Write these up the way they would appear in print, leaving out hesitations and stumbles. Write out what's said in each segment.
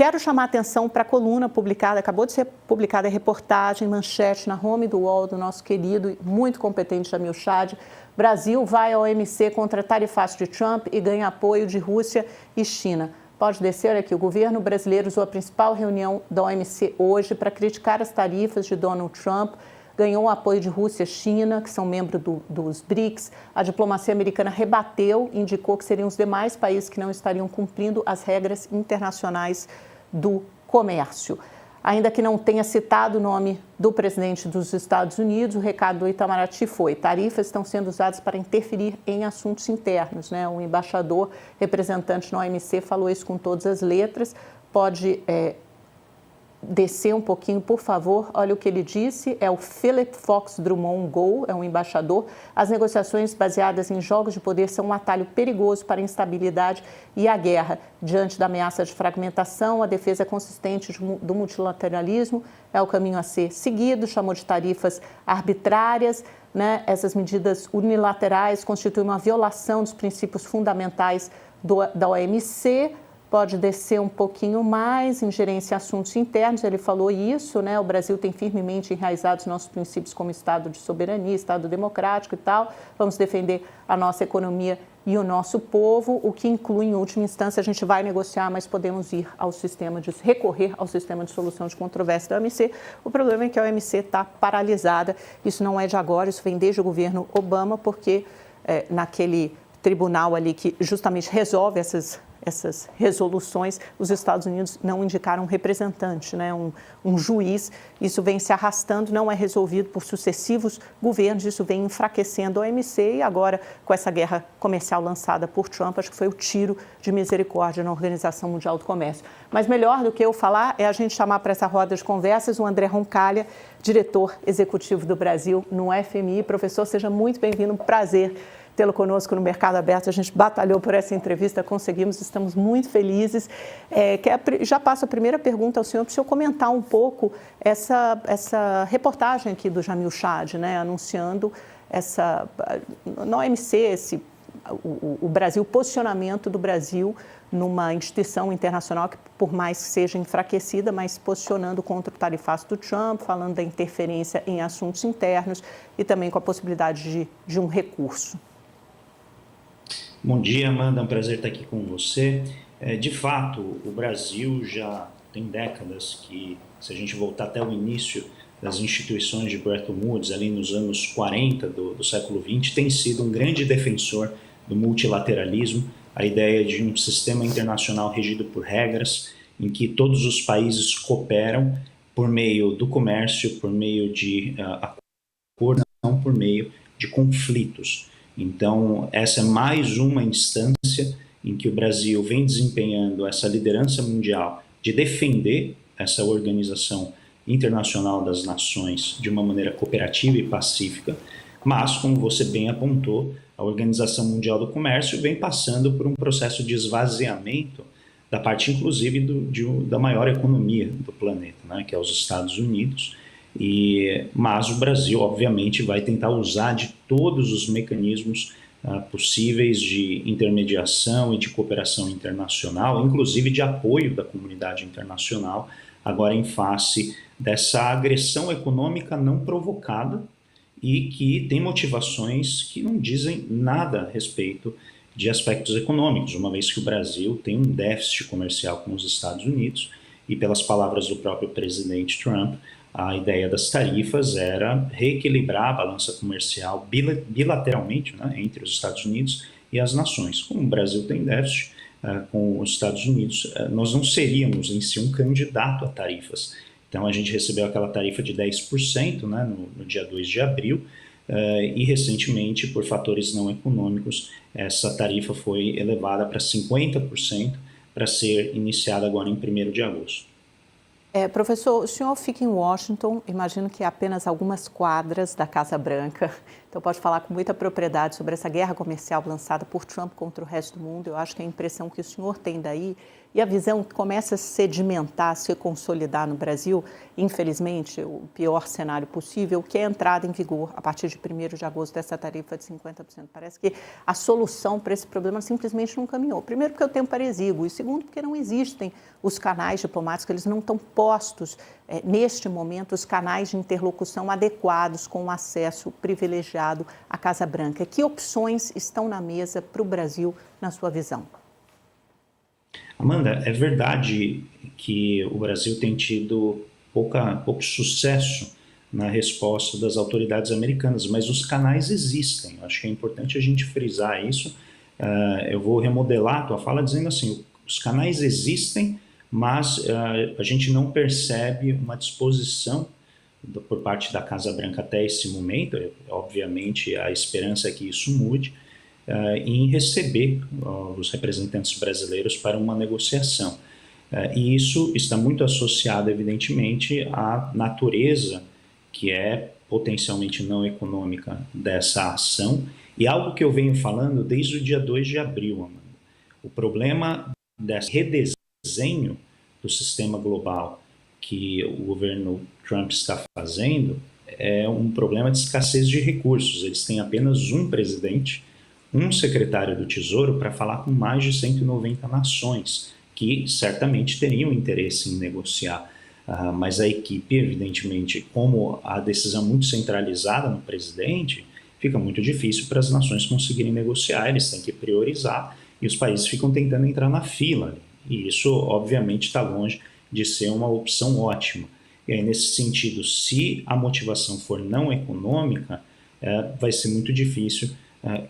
Quero chamar a atenção para a coluna publicada, acabou de ser publicada a reportagem, manchete na home do UOL, do nosso querido e muito competente Jamil Chad. Brasil vai ao OMC contra tarifaço de Trump e ganha apoio de Rússia e China. Pode descer aqui. O governo brasileiro usou a principal reunião da OMC hoje para criticar as tarifas de Donald Trump. Ganhou o apoio de Rússia e China, que são membros dos BRICS. A diplomacia americana rebateu e indicou que seriam os demais países que não estariam cumprindo as regras internacionais do comércio. Ainda que não tenha citado o nome do presidente dos Estados Unidos, o recado do Itamaraty foi: tarifas estão sendo usadas para interferir em assuntos internos, né? O embaixador representante na OMC falou isso com todas as letras. Pode descer um pouquinho, por favor. Olha o que ele disse, é o Philip Fox Drummond Gould, é um embaixador. As negociações baseadas em jogos de poder são um atalho perigoso para a instabilidade e a guerra. Diante da ameaça de fragmentação, a defesa consistente do multilateralismo é o caminho a ser seguido, chamou de tarifas arbitrárias, né? Essas medidas unilaterais constituem uma violação dos princípios fundamentais da OMC. Pode descer um pouquinho mais, ingerência em assuntos internos, ele falou isso, né? O Brasil tem firmemente enraizado os nossos princípios como Estado de soberania, Estado democrático e tal. Vamos defender a nossa economia e o nosso povo, o que inclui, em última instância, a gente vai negociar, mas podemos recorrer ao sistema de solução de controvérsia da OMC. O problema é que a OMC está paralisada. Isso não é de agora, isso vem desde o governo Obama, porque naquele tribunal ali que justamente resolve essas resoluções, os Estados Unidos não indicaram um representante, né? um juiz. Isso vem se arrastando, não é resolvido por sucessivos governos, isso vem enfraquecendo a OMC e agora, com essa guerra comercial lançada por Trump, acho que foi o tiro de misericórdia na Organização Mundial do Comércio. Mas melhor do que eu falar é a gente chamar para essa roda de conversas o André Roncalha, diretor executivo do Brasil no FMI. Professor, seja muito bem-vindo, um prazer tê-lo conosco no Mercado Aberto. A gente batalhou por essa entrevista, conseguimos, estamos muito felizes. Já passo a primeira pergunta ao senhor, para o senhor comentar um pouco essa reportagem aqui do Jamil Chad, né, anunciando na OMC, o Brasil, o posicionamento do Brasil numa instituição internacional que, por mais que seja enfraquecida, mas posicionando contra o tarifaço do Trump, falando da interferência em assuntos internos e também com a possibilidade de um recurso. Bom dia, Amanda, é um prazer estar aqui com você. De fato, o Brasil já tem décadas que, se a gente voltar até o início das instituições de Bretton Woods, ali nos anos 40 do século XX, tem sido um grande defensor do multilateralismo, a ideia de um sistema internacional regido por regras, em que todos os países cooperam por meio do comércio, por meio de acordos, não por meio de conflitos. Então, essa é mais uma instância em que o Brasil vem desempenhando essa liderança mundial de defender essa organização internacional das nações de uma maneira cooperativa e pacífica, mas, como você bem apontou, a Organização Mundial do Comércio vem passando por um processo de esvaziamento da parte, inclusive, da maior economia do planeta, né, que é os Estados Unidos. Mas o Brasil, obviamente, vai tentar usar de todos os mecanismos possíveis de intermediação e de cooperação internacional, inclusive de apoio da comunidade internacional, agora em face dessa agressão econômica não provocada e que tem motivações que não dizem nada a respeito de aspectos econômicos, uma vez que o Brasil tem um déficit comercial com os Estados Unidos e, pelas palavras do próprio presidente Trump, a ideia das tarifas era reequilibrar a balança comercial bilateralmente, né, entre os Estados Unidos e as nações. Como o Brasil tem déficit com os Estados Unidos, nós não seríamos em si um candidato a tarifas. Então a gente recebeu aquela tarifa de 10%, né, no dia 2 de abril, e recentemente, por fatores não econômicos, essa tarifa foi elevada para 50% para ser iniciada agora em 1º de agosto. Professor, o senhor fica em Washington, imagino que é apenas algumas quadras da Casa Branca, então pode falar com muita propriedade sobre essa guerra comercial lançada por Trump contra o resto do mundo. Eu acho que a impressão que o senhor tem daí e a visão que começa a sedimentar, a se consolidar no Brasil, infelizmente, o pior cenário possível, que é a entrada em vigor, a partir de 1º de agosto, dessa tarifa de 50%. Parece que a solução para esse problema simplesmente não caminhou. Primeiro, porque o tempo era exíguo, e segundo, porque não existem os canais diplomáticos, eles não estão postos, neste momento, os canais de interlocução adequados com o acesso privilegiado à Casa Branca. Que opções estão na mesa para o Brasil, na sua visão? Amanda, é verdade que o Brasil tem tido pouco sucesso na resposta das autoridades americanas, mas os canais existem. Acho que é importante a gente frisar isso. Eu vou remodelar a tua fala dizendo assim, os canais existem, mas a gente não percebe uma disposição por parte da Casa Branca até esse momento. Obviamente, a esperança é que isso mude, em receber os representantes brasileiros para uma negociação. E isso está muito associado, evidentemente, à natureza que é potencialmente não econômica dessa ação, e algo que eu venho falando desde o dia 2 de abril, Amanda. O problema desse redesenho do sistema global que o governo Trump está fazendo é um problema de escassez de recursos. Eles têm apenas um presidente, um secretário do Tesouro para falar com mais de 190 nações, que certamente teriam interesse em negociar. Mas a equipe, evidentemente, como a decisão muito centralizada no presidente, fica muito difícil para as nações conseguirem negociar, eles têm que priorizar e os países ficam tentando entrar na fila. E isso, obviamente, está longe de ser uma opção ótima. E aí, nesse sentido, se a motivação for não econômica, vai ser muito difícil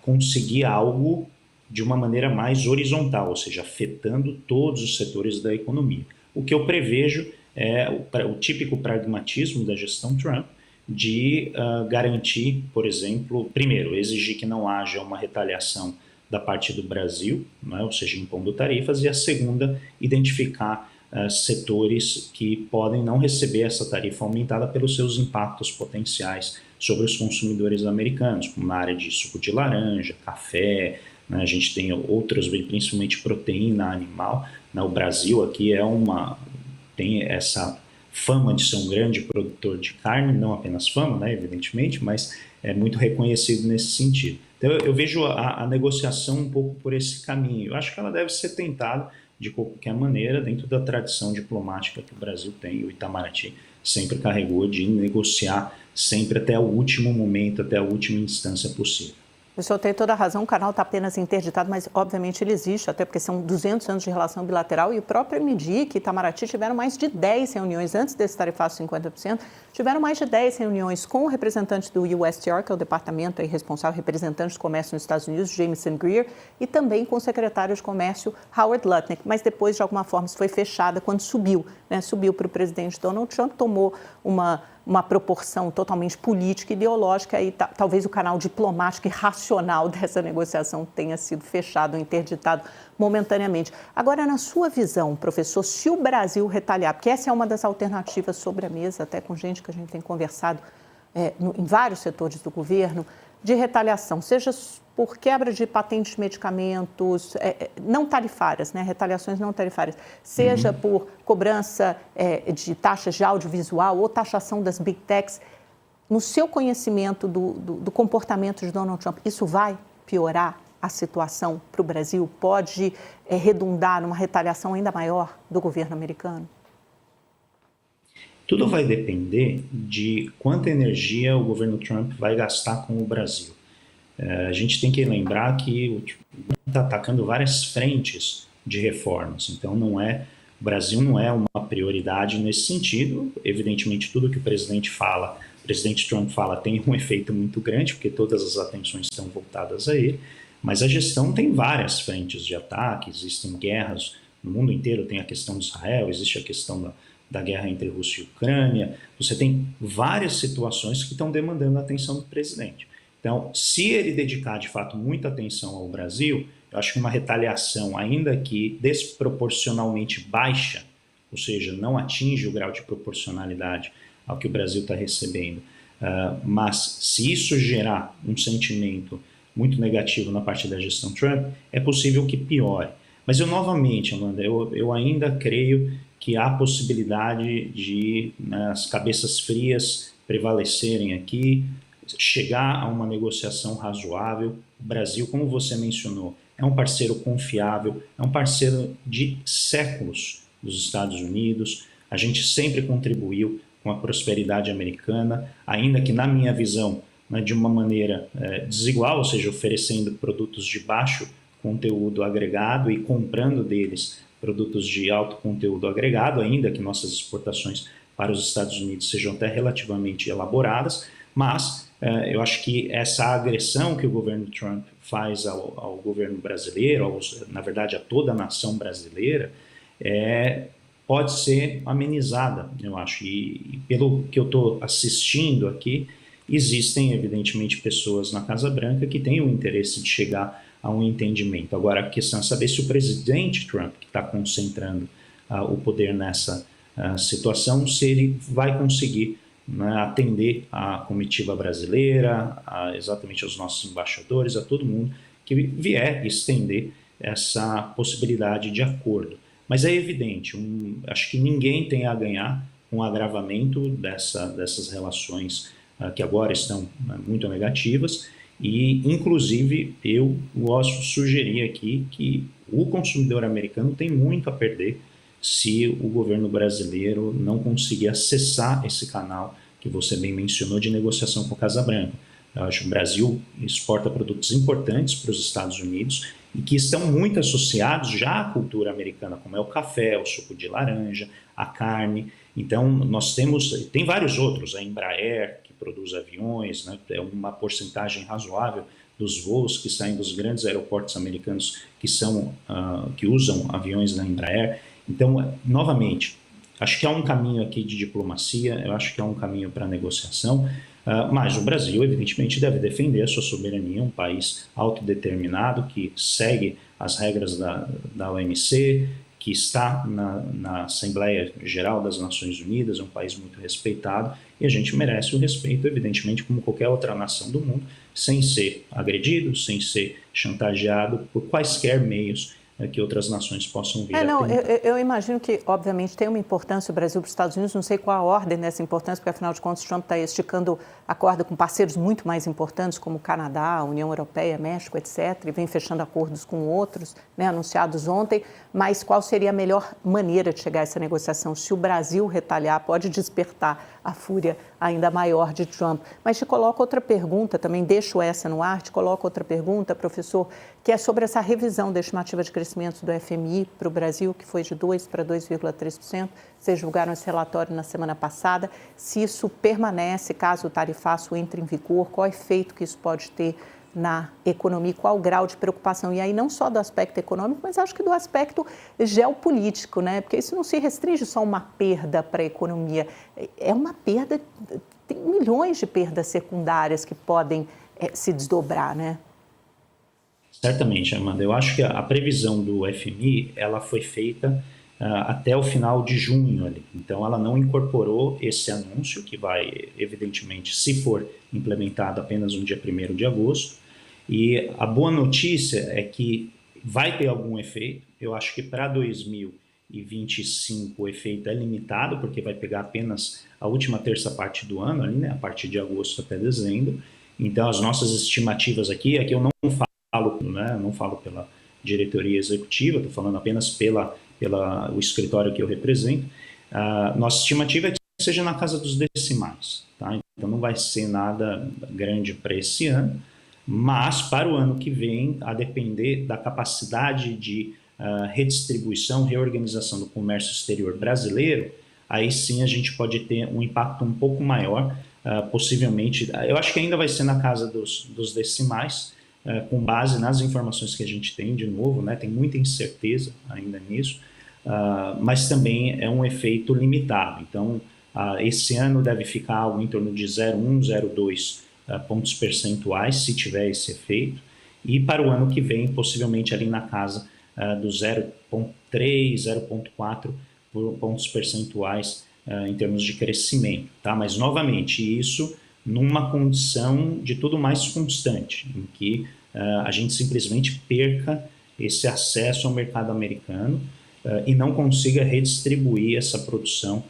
conseguir algo de uma maneira mais horizontal, ou seja, afetando todos os setores da economia. O que eu prevejo é o típico pragmatismo da gestão Trump de garantir, por exemplo, primeiro, exigir que não haja uma retaliação da parte do Brasil, né, ou seja, impondo tarifas, e a segunda, identificar setores que podem não receber essa tarifa aumentada pelos seus impactos potenciais sobre os consumidores americanos, como na área de suco de laranja, café, né, a gente tem outros, principalmente proteína animal. O Brasil aqui tem essa fama de ser um grande produtor de carne, não apenas fama, né, evidentemente, mas é muito reconhecido nesse sentido. Então eu vejo a negociação um pouco por esse caminho. Eu acho que ela deve ser tentada de qualquer maneira dentro da tradição diplomática que o Brasil tem. O Itamaraty sempre carregou de negociar sempre até o último momento, até a última instância possível. O senhor tem toda a razão, o canal está apenas interditado, mas obviamente ele existe, até porque são 200 anos de relação bilateral, e o próprio MDIC e Itamaraty tiveram mais de 10 reuniões, antes desse tarifaço 50%, tiveram mais de 10 reuniões com representantes do USTR, que é o departamento responsável, representante de comércio nos Estados Unidos, Jameson Greer, e também com o secretário de comércio, Howard Lutnick, mas depois, de alguma forma, isso foi fechada quando subiu para o presidente Donald Trump, tomou uma proporção totalmente política e ideológica, e talvez o canal diplomático e racional dessa negociação tenha sido fechado, interditado momentaneamente. Agora, na sua visão, professor, se o Brasil retaliar, porque essa é uma das alternativas sobre a mesa, até com gente que a gente tem conversado em vários setores do governo, de retaliação, seja por quebra de patentes de medicamentos não tarifárias, né, retaliações não tarifárias, seja por cobrança de taxas de audiovisual ou taxação das big techs. No seu conhecimento do comportamento de Donald Trump, isso vai piorar a situação para o Brasil? Pode redundar numa retaliação ainda maior do governo americano? Tudo vai depender de quanta energia o governo Trump vai gastar com o Brasil. A gente tem que lembrar que o Trump está atacando várias frentes de reformas, então o Brasil não é uma prioridade nesse sentido. Evidentemente, tudo que o presidente Trump fala tem um efeito muito grande, porque todas as atenções estão voltadas a ele, mas a gestão tem várias frentes de ataque, existem guerras no mundo inteiro, tem a questão de Israel, existe a questão da guerra entre Rússia e Ucrânia, você tem várias situações que estão demandando a atenção do presidente. Então, se ele dedicar, de fato, muita atenção ao Brasil, eu acho que uma retaliação, ainda que desproporcionalmente baixa, ou seja, não atinge o grau de proporcionalidade ao que o Brasil está recebendo, mas se isso gerar um sentimento muito negativo na parte da gestão Trump, é possível que piore. Mas eu, novamente, Amanda, eu ainda creio que há possibilidade de, né, as cabeças frias prevalecerem aqui, chegar a uma negociação razoável. O Brasil, como você mencionou, é um parceiro confiável, é um parceiro de séculos dos Estados Unidos. A gente sempre contribuiu com a prosperidade americana, ainda que, na minha visão, né, de uma maneira desigual, ou seja, oferecendo produtos de baixo conteúdo agregado e comprando deles produtos de alto conteúdo agregado, ainda que nossas exportações para os Estados Unidos sejam até relativamente elaboradas, mas eu acho que essa agressão que o governo Trump faz ao governo brasileiro, na verdade a toda a nação brasileira, pode ser amenizada, eu acho. E pelo que eu estou assistindo aqui, existem, evidentemente, pessoas na Casa Branca que têm o interesse de chegar a um entendimento. Agora, a questão é saber se o presidente Trump, que está concentrando o poder nessa situação, se ele vai conseguir, né, atender a comitiva brasileira, exatamente aos nossos embaixadores, a todo mundo que vier estender essa possibilidade de acordo. Mas é evidente, acho que ninguém tem a ganhar com o agravamento dessas relações que agora estão muito negativas, e inclusive eu gosto de sugerir aqui que o consumidor americano tem muito a perder se o governo brasileiro não conseguir acessar esse canal que você bem mencionou de negociação com a Casa Branca. Eu acho que o Brasil exporta produtos importantes para os Estados Unidos e que estão muito associados já à cultura americana, como é o café, o suco de laranja, a carne. Então, tem vários outros, a Embraer, que produz aviões, né, é uma porcentagem razoável dos voos que saem dos grandes aeroportos americanos que usam aviões da Embraer. Então, novamente, acho que há um caminho aqui de diplomacia, eu acho que há um caminho para negociação, mas o Brasil, evidentemente, deve defender a sua soberania, um país autodeterminado que segue as regras da OMC, que está na Assembleia Geral das Nações Unidas, é um país muito respeitado, e a gente merece o respeito, evidentemente, como qualquer outra nação do mundo, sem ser agredido, sem ser chantageado por quaisquer meios que outras nações possam vir a ter. Eu imagino que, obviamente, tem uma importância o Brasil para os Estados Unidos, não sei qual a ordem dessa importância, porque, afinal de contas, Trump está esticando a corda com parceiros muito mais importantes, como o Canadá, a União Europeia, México, etc., e vem fechando acordos com outros, né, anunciados ontem, mas qual seria a melhor maneira de chegar a essa negociação? Se o Brasil retaliar, pode despertar a fúria ainda maior de Trump. Mas te coloco outra pergunta, também deixo essa no ar, te coloco outra pergunta, professor, que é sobre essa revisão da estimativa de crescimento do FMI para o Brasil, que foi de 2% para 2,3%. Vocês julgaram esse relatório na semana passada. Se isso permanece, caso o tarifaço entre em vigor, qual efeito que isso pode ter na economia, qual o grau de preocupação? E aí não só do aspecto econômico, mas acho que do aspecto geopolítico, né? Porque isso não se restringe só a uma perda para a economia, é uma perda, tem milhões de perdas secundárias que podem se desdobrar, né? Certamente, Amanda. Eu acho que a previsão do FMI ela foi feita até o final de junho ali. Então, ela não incorporou esse anúncio, que vai, evidentemente, se for implementado apenas no dia 1º de agosto. E a boa notícia é que vai ter algum efeito. Eu acho que para 2025 o efeito é limitado, porque vai pegar apenas a última terça parte do ano, ali, né, a partir de agosto até dezembro. Então, as nossas estimativas aqui é que eu não falo pela diretoria executiva, estou falando apenas pelo escritório que eu represento. Nossa estimativa é que seja na casa dos decimais, tá? Então não vai ser nada grande para esse ano, mas para o ano que vem, a depender da capacidade de redistribuição, reorganização do comércio exterior brasileiro, aí sim a gente pode ter um impacto um pouco maior, possivelmente. Eu acho que ainda vai ser na casa dos decimais, com base nas informações que a gente tem, de novo, né, tem muita incerteza ainda nisso, mas também é um efeito limitado. Então, esse ano deve ficar algo em torno de 0,1, 0,2 pontos percentuais, se tiver esse efeito, e para o ano que vem, possivelmente ali na casa do 0,3, 0,4 pontos percentuais em termos de crescimento, tá? Mas, novamente, isso numa condição de tudo mais constante, em que a gente simplesmente perca esse acesso ao mercado americano e não consiga redistribuir essa produção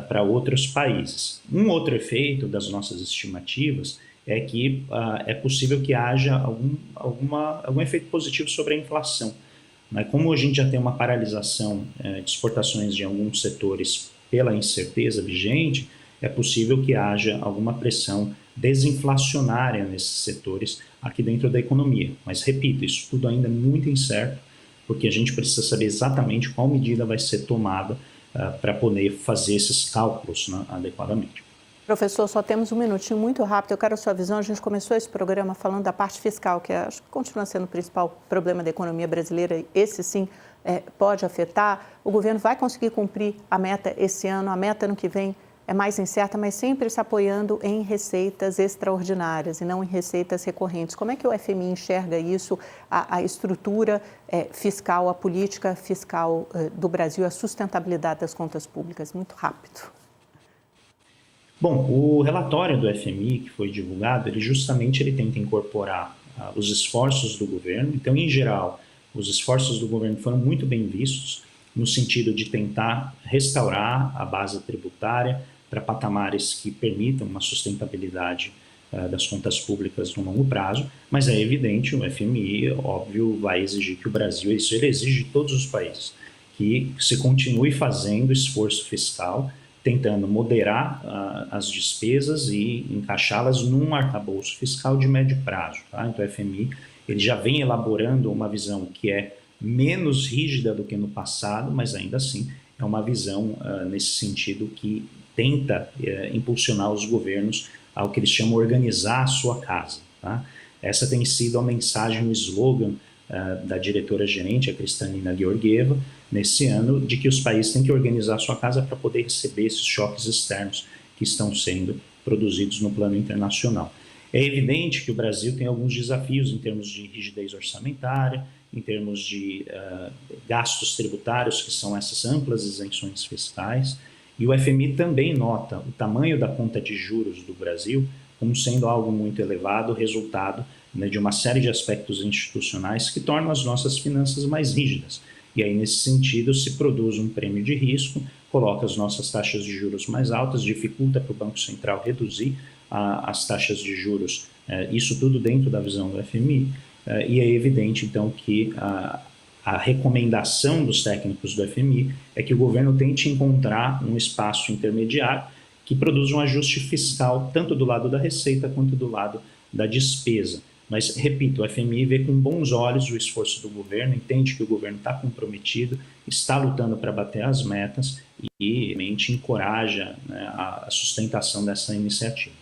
para outros países. Um outro efeito das nossas estimativas é que é possível que haja algum efeito positivo sobre a inflação. Como a gente já tem uma paralisação de exportações de alguns setores pela incerteza vigente, é possível que haja alguma pressão desinflacionária nesses setores aqui dentro da economia. Mas, repito, isso tudo ainda é muito incerto, porque a gente precisa saber exatamente qual medida vai ser tomada para poder fazer esses cálculos adequadamente. Professor, só temos um minutinho muito rápido. Eu quero a sua visão. A gente começou esse programa falando da parte fiscal, que acho que continua sendo o principal problema da economia brasileira. Esse, sim, pode afetar. O governo vai conseguir cumprir a meta esse ano, a meta ano que vem é mais incerta, mas sempre se apoiando em receitas extraordinárias e não em receitas recorrentes. Como é que o FMI enxerga isso, a estrutura fiscal, a política fiscal do Brasil, a sustentabilidade das contas públicas? Muito rápido. Bom, o relatório do FMI que foi divulgado, ele tenta incorporar os esforços do governo. Então, em geral, os esforços do governo foram muito bem vistos no sentido de tentar restaurar a base tributária para patamares que permitam uma sustentabilidade das contas públicas no longo prazo, mas é evidente, o FMI, óbvio, vai exigir que o Brasil, isso ele exige de todos os países, que se continue fazendo esforço fiscal, tentando moderar as despesas e encaixá-las num arcabouço fiscal de médio prazo. Tá? Então, o FMI ele já vem elaborando uma visão que é menos rígida do que no passado, mas ainda assim é uma visão nesse sentido que tenta impulsionar os governos ao que eles chamam de organizar a sua casa. Tá? Essa tem sido a mensagem, o slogan da diretora-gerente, a Kristalina Georgieva, nesse ano, de que os países têm que organizar a sua casa para poder receber esses choques externos que estão sendo produzidos no plano internacional. É evidente que o Brasil tem alguns desafios em termos de rigidez orçamentária, em termos de gastos tributários, que são essas amplas isenções fiscais, e o FMI também nota o tamanho da conta de juros do Brasil como sendo algo muito elevado, resultado de uma série de aspectos institucionais que tornam as nossas finanças mais rígidas. E aí, nesse sentido, se produz um prêmio de risco, coloca as nossas taxas de juros mais altas, dificulta para o Banco Central reduzir as taxas de juros, isso tudo dentro da visão do FMI, e é evidente, então, que a recomendação dos técnicos do FMI é que o governo tente encontrar um espaço intermediário que produza um ajuste fiscal tanto do lado da receita quanto do lado da despesa. Mas, repito, o FMI vê com bons olhos o esforço do governo, entende que o governo está comprometido, está lutando para bater as metas e realmente encoraja, né, a sustentação dessa iniciativa.